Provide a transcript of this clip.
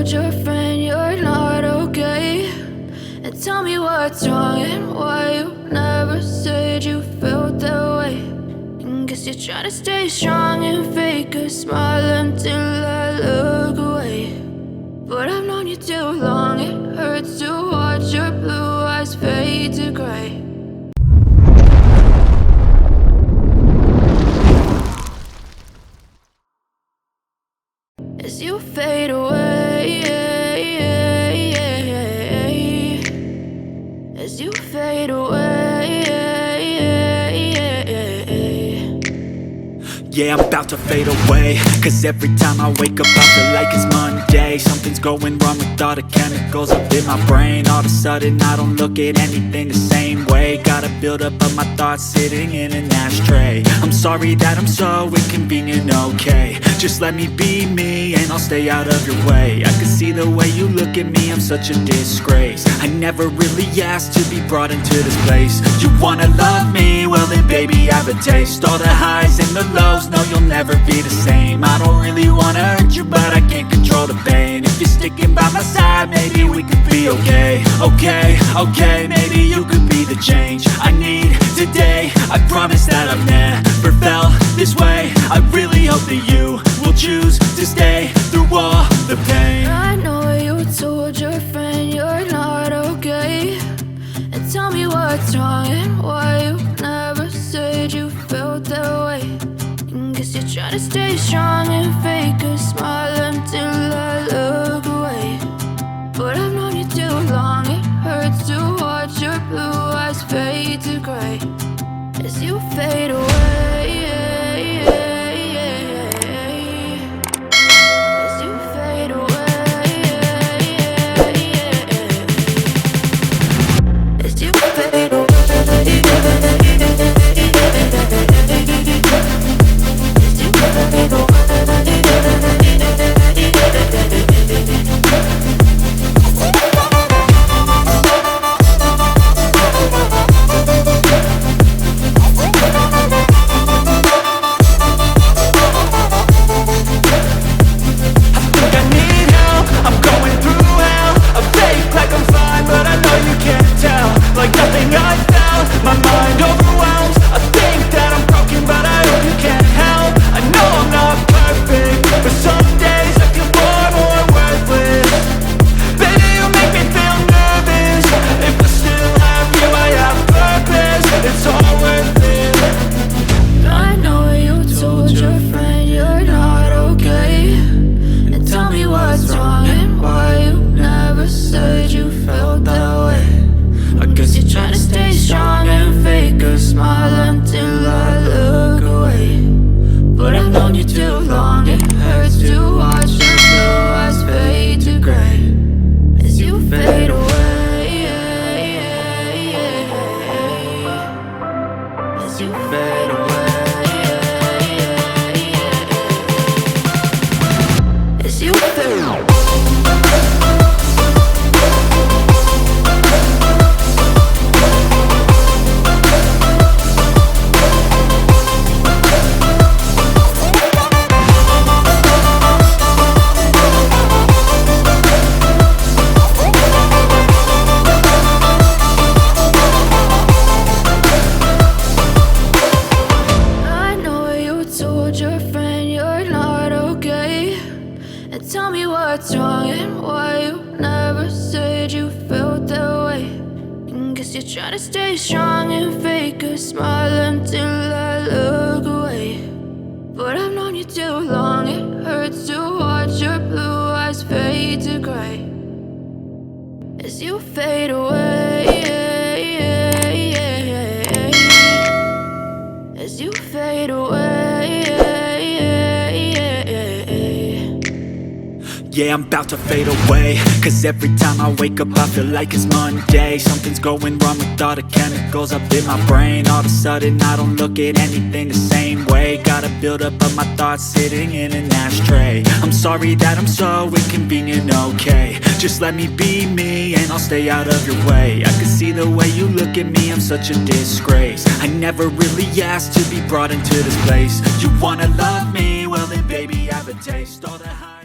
told your friend you're not okay? And tell me what's wrong and why you never said you felt that way. And guess you're trying to stay strong and fake a smile until I look away. But I've known you too long, it hurts to watch your blue eyes fade to gray. As you fade away, as you fade away. Yeah, I'm about to fade away, cause every time I wake up I feel like it's Monday. Something's going wrong with all the chemicals up in my brain. All of a sudden I don't look at anything the same way. Got a buildup of my thoughts sitting in an ashtray. I'm sorry that I'm so inconvenient, okay? Just let me be me and I'll stay out of your way. I can see the way you look at me, I'm such a disgrace. I never really asked to be brought into this place. You wanna love me? Well then baby have a taste. All the highs and the lows, no, you'll never be the same. I don't really wanna hurt you, but I can't control the pain. If you're sticking by my side, maybe we could be okay. Okay, maybe you could be the change I need today. I promise that I've never felt this way. I really hope that you will choose to stay through all the pain. I know you told your friend you're not okay. And tell me what's wrong and why you never said you felt that way. Guess you're trying to stay strong and fake a smile until I look away. But I've known you too long, it hurts to watch your blue eyes fade to gray. As you fade away, as you fade away, as you fade away. Try to stay strong and fake a smile until I look away. But I've known you too long, it hurts to watch your blue eyes fade to gray. As you fade away, as you fade away. Yeah, I'm about to fade away, cause every time I wake up I feel like it's Monday. Something's going wrong with all the chemicals up in my brain. All of a sudden I don't look at anything the same way. Got a buildup of my thoughts sitting in an ashtray. I'm sorry that I'm so inconvenient, okay? Just let me be me and I'll stay out of your way. I can see the way you look at me, I'm such a disgrace. I never really asked to be brought into this place. You wanna love me? Well then baby have a taste. All the high